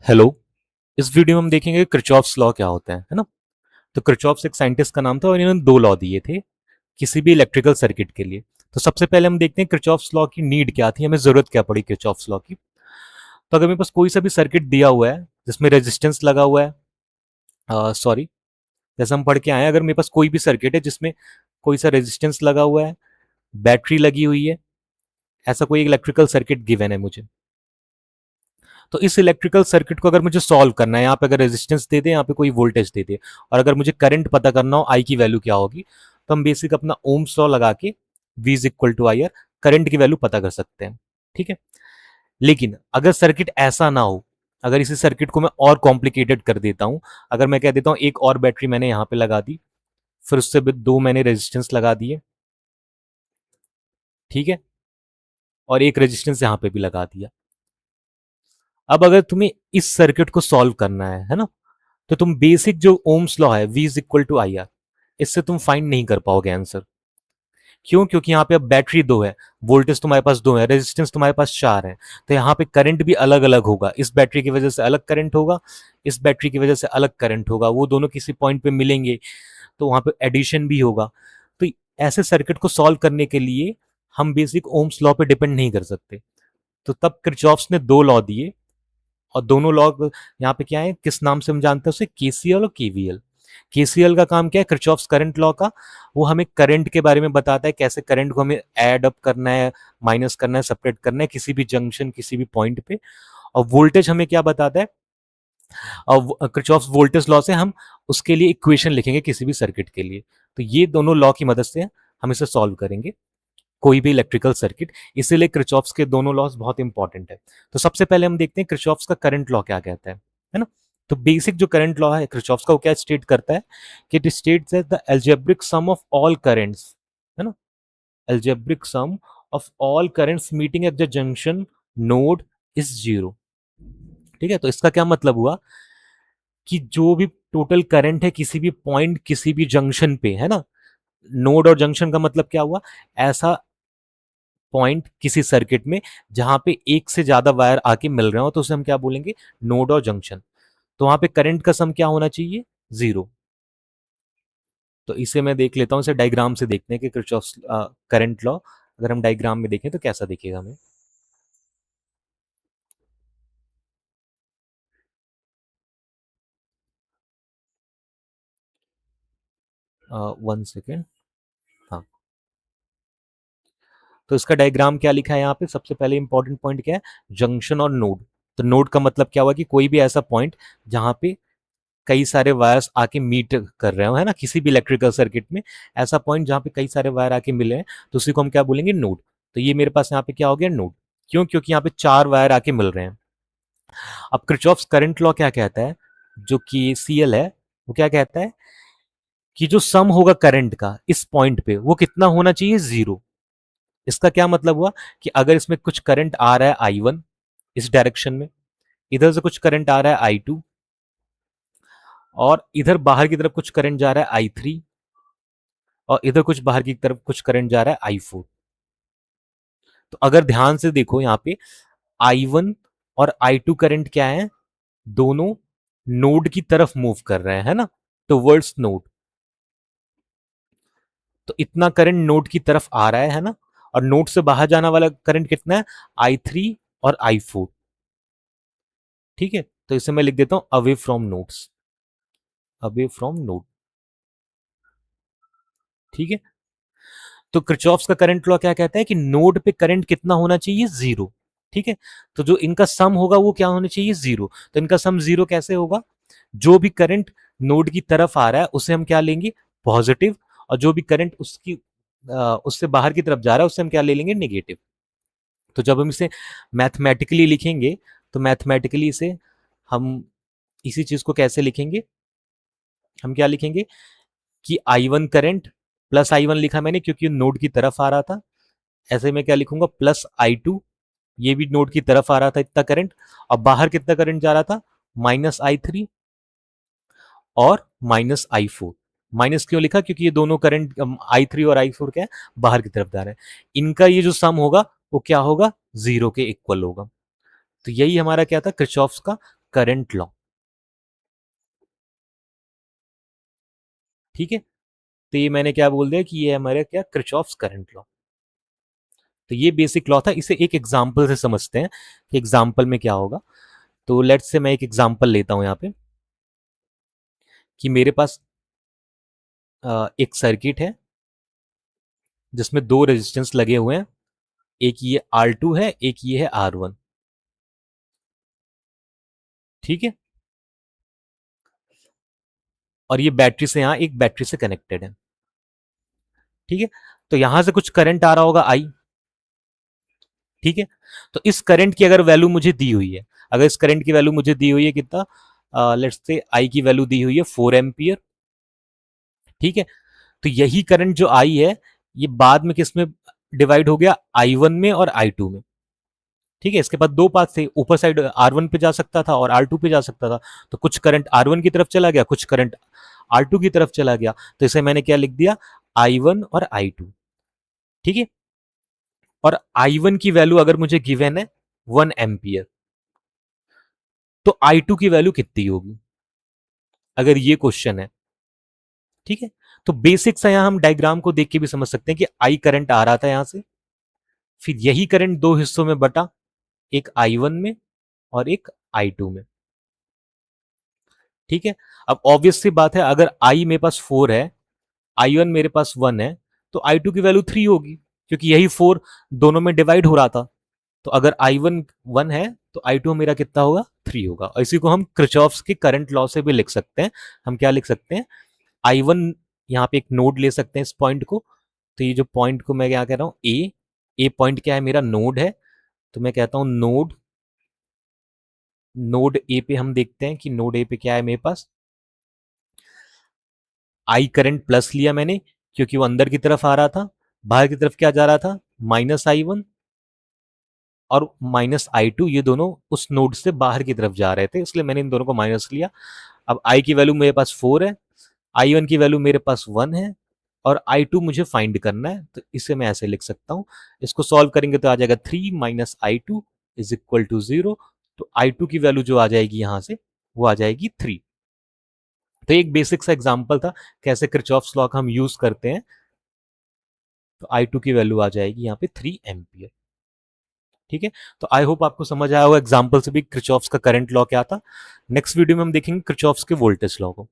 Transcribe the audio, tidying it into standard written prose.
Hello. इस video में हम देखेंगे किरचॉफ्स लॉ क्या होता है ना। तो किरचॉफ्स एक साइंटिस्ट का नाम था और इन्होंने दो लॉ दिए थे किसी भी इलेक्ट्रिकल सर्किट के लिए। तो सबसे पहले हम देखते हैं किरचॉफ्स लॉ की नीड क्या थी, हमें जरूरत क्या पड़ी किरचॉफ्स लॉ की। तो अगर मेरे पास कोई सा भी सर्किट दिया हुआ है जिसमें रेजिस्टेंस लगा हुआ है, सॉरी, जैसे हम पढ़ के आए हैं, अगर मेरे पास कोई भी सर्किट है जिसमें कोई सा रेजिस्टेंस लगा हुआ है, बैटरी लगी हुई है, ऐसा कोई इलेक्ट्रिकल सर्किट गिवन है मुझे। तो इस इलेक्ट्रिकल सर्किट को अगर मुझे सॉल्व करना है, यहाँ पे अगर रेजिस्टेंस दे दे, यहाँ पे कोई वोल्टेज दे दे, और अगर मुझे करंट पता करना हो आई की वैल्यू क्या होगी, तो हम बेसिक अपना ओम्स लॉ लगा के V is equal to I R current की वैल्यू पता कर सकते हैं। ठीक है। लेकिन अगर सर्किट ऐसा ना हो, अगर इसी सर्किट को मैं और कॉम्प्लिकेटेड कर देता हूं, अगर मैं कह देता हूं एक और बैटरी मैंने यहां पे लगा दी, फिर उससे भी दो मैंने रेजिस्टेंस लगा दिए, ठीक है, और एक रेजिस्टेंस यहां पे भी लगा दिया। अब अगर तुम्हें इस सर्किट को सॉल्व करना है ना, तो तुम बेसिक जो ओम्स लॉ है V is equal to I R, इससे तुम फाइंड नहीं कर पाओगे आंसर। क्यों? क्योंकि यहाँ पे अब बैटरी दो है, वोल्टेज तुम्हारे पास दो है, रेजिस्टेंस तुम्हारे पास चार है, तो यहाँ पे करंट भी अलग अलग होगा। इस बैटरी की वजह से अलग करंट होगा, इस बैटरी की वजह से अलग करंट होगा, वो दोनों किसी पॉइंट पे मिलेंगे, तो वहां पे एडिशन भी होगा। तो ऐसे सर्किट को सॉल्व करने के लिए हम बेसिक ओम्स लॉ पे डिपेंड नहीं कर सकते। तो तब किरचॉफ्स ने दो लॉ दिए, और दोनों लॉ यहाँ पे क्या है, किस नाम से हम जानते हैं उसे, केसीएल और केवीएल। केसीएल का काम क्या है, किरचॉफ्स करंट लॉ का, वो हमें करंट के बारे में बताता है, कैसे करंट को हमें ऐड अप करना है, माइनस करना है, सेपरेट करना है किसी भी जंक्शन, किसी भी पॉइंट पे। और वोल्टेज हमें क्या बताता है, और किरचॉफ्स वोल्टेज लॉ से हम उसके लिए इक्वेशन लिखेंगे किसी भी सर्किट के लिए। तो ये दोनों लॉ की मदद से हम इसे सॉल्व करेंगे कोई भी इलेक्ट्रिकल सर्किट। इसीलिए किरचॉफ्स के दोनों लॉज बहुत इंपॉर्टेंट है। तो सबसे पहले हम देखते हैं किरचॉफ्स का करंट लॉ क्या कहता है ना। तो बेसिक जो करंट लॉ है किरचॉफ्स का, वो क्या स्टेट करता है कि it states that the algebraic sum of all currents, है ना, algebraic sum of all currents meeting at the junction node is zero. ठीक है। तो इसका क्या मतलब हुआ कि जो भी टोटल करंट है किसी भी पॉइंट, किसी भी जंक्शन पे, है ना, नोड और जंक्शन का मतलब क्या हुआ, ऐसा पॉइंट किसी सर्किट में जहां पे एक से ज्यादा वायर आके मिल रहे हो, तो उसे हम क्या बोलेंगे, नोड और जंक्शन। तो वहां पे करंट का सम क्या होना चाहिए, जीरो। तो इसे मैं देख लेता हूं, इसे डायग्राम से देखते हैं कि किरचॉफ करंट लॉ अगर हम डायग्राम में देखें तो कैसा दिखेगा हमें। 1 सेकेंड। हाँ। तो इसका डायग्राम क्या लिखा है यहाँ पे, सबसे पहले इंपॉर्टेंट पॉइंट क्या है, जंक्शन और नोड। तो नोड का मतलब क्या हुआ कि कोई भी ऐसा पॉइंट जहां पे कई सारे वायर्स आके मीट कर रहे हो, है ना, किसी भी इलेक्ट्रिकल सर्किट में ऐसा पॉइंट जहां पे कई सारे वायर आके मिले हैं, तो उसी को हम क्या बोलेंगे, नोड। तो ये मेरे पास यहाँ पे क्या हो गया, नोड। क्यों? क्योंकि यहाँ पे चार वायर आके मिल रहे हैं। अब किरचॉफ्स करंट लॉ क्या कहता है, जो कि सीएल है, वो क्या कहता है कि जो सम होगा करंट का इस पॉइंट पे वो कितना होना चाहिए, जीरो। इसका क्या मतलब हुआ कि अगर इसमें कुछ करंट आ रहा है I1 इस डायरेक्शन में, इधर से कुछ करंट आ रहा है I2, और इधर बाहर की तरफ कुछ करंट जा रहा है I3, और इधर कुछ बाहर की तरफ कुछ करंट जा रहा है I4। तो अगर ध्यान से देखो यहाँ पे I1 और I2 करंट क्या है, दोनों नोड की तरफ मूव कर रहे हैं, है ना, टुवर्ड्स नोड। तो इतना करंट नोड की तरफ आ रहा है ना, और नोड से बाहर जाने वाला करंट कितना है, I3 और I4। ठीक है। तो इसे मैं लिख देता हूं away from nodes, away from node. ठीक है। तो किरचॉफ्स का करंट लॉ क्या कहता है कि नोड पे करंट कितना होना चाहिए, जीरो। ठीक है। तो जो इनका सम होगा वो क्या होना चाहिए, जीरो। तो इनका सम जीरो कैसे होगा, जो भी करंट नोड की तरफ आ रहा है उसे हम क्या लेंगे, पॉजिटिव, और जो भी करंट उससे बाहर की तरफ जा रहा है उसे हम क्या ले लेंगे, नेगेटिव। तो जब हम इसे मैथमेटिकली लिखेंगे, तो मैथमेटिकली इसे हम इसी चीज को कैसे लिखेंगे, हम क्या लिखेंगे कि I1 करंट, प्लस I1 लिखा मैंने क्योंकि नोड की तरफ आ रहा था, ऐसे में क्या लिखूंगा, प्लस I2, ये भी नोड की तरफ आ रहा था इतना करंट, और बाहर कितना करंट जा रहा था, -I3 और -I4। माइनस क्यों लिखा, क्योंकि ये दोनों करंट I3 और I4 क्या है, बाहर की तरफ जा रहे हैं। इनका ये जो सम होगा वो क्या होगा, जीरो के इक्वल होगा। तो यही हमारा क्या था, किरचॉफ्स का करंट लॉ। ठीक है, तो ये मैंने क्या बोल दिया कि ये हमारे क्या किरचॉफ्स करंट लॉ। तो ये बेसिक लॉ था, इसे एक एग्जांपल से समझते हैं कि एग्जांपल में क्या होगा। तो लेट्स से मैं एक एग्जांपल लेता हूं यहाँ पे कि मेरे पास एक सर्किट है जिसमें दो रेजिस्टेंस लगे हुए हैं, एक ये R2 है, एक ये है R1। ठीक है, और ये बैटरी से यहां एक बैटरी से कनेक्टेड है। ठीक है, तो यहां से कुछ करंट आ रहा होगा आई। ठीक है, तो इस करंट की अगर वैल्यू मुझे दी हुई है, अगर इस करंट की वैल्यू मुझे दी हुई है कितना, लेट्स से आई की वैल्यू दी हुई है 4 एम्पियर। ठीक है, तो यही करंट जो आई है ये बाद में किस में डिवाइड हो गया, I1 में और I2 में। ठीक है, इसके बाद दो पाथ थे, ऊपर साइड R1 पे जा सकता था और R2 पे जा सकता था। तो कुछ करंट R1 की तरफ चला गया, कुछ करंट R2 की तरफ चला गया। तो इसे मैंने क्या लिख दिया, I1 और I2। ठीक है, और I1 की वैल्यू अगर मुझे गिवन है 1 एम्पियर, तो I2 की वैल्यू कितनी होगी, अगर ये क्वेश्चन है। ठीक है, तो बेसिक सा यहां हम डायग्राम को देख के भी समझ सकते हैं कि आई करंट आ रहा था यहां से, फिर यही करंट दो हिस्सों में बटा, एक I1 में और एक I2 में। ठीक है, अब ऑब्वियस सी बात है, अगर आई मेरे पास 4 है, I1 मेरे पास 1 है, तो I2 की वैल्यू 3 होगी, क्योंकि यही 4 दोनों में डिवाइड हो रहा था। तो अगर I1 1 है तो I2 मेरा कितना होगा, 3 होगा। और इसी को हम क्रिचॉफ्स के करंट लॉ से भी लिख सकते हैं। हम क्या लिख सकते हैं, I1, यहाँ पे एक नोड ले सकते हैं इस पॉइंट को। तो ये जो पॉइंट को मैं क्या कह रहा हूं, ए पॉइंट क्या है, मेरा नोड है। तो मैं कहता हूं नोड, नोड ए पे हम देखते हैं कि नोड ए पे क्या है मेरे पास, आई करंट प्लस लिया मैंने क्योंकि वो अंदर की तरफ आ रहा था, बाहर की तरफ क्या जा रहा था, -I1 और -I2, ये दोनों उस नोड से बाहर की तरफ जा रहे थे, इसलिए मैंने इन दोनों को माइनस लिया। अब आई की वैल्यू मेरे पास 4 है, I1 की वैल्यू मेरे पास 1 है, और I2 मुझे फाइंड करना है। तो इसे मैं ऐसे लिख सकता हूं, इसको सॉल्व करेंगे तो आ जाएगा 3 -I2 इज इक्वल टू 0। तो I2 की वैल्यू जो आ जाएगी यहां से, वो आ जाएगी 3। तो एक बेसिक सा एग्जांपल था कैसे किरचॉफ्स लॉ का हम यूज करते हैं। तो I2 की वैल्यू आ जाएगी यहाँ पे 3 एम्पियर। ठीक है, तो आई होप आपको समझ आया होगा एग्जांपल से भी किरचॉफ्स का करंट लॉ क्या था। नेक्स्ट वीडियो में हम देखेंगे किरचॉफ्स के वोल्टेज लॉ को।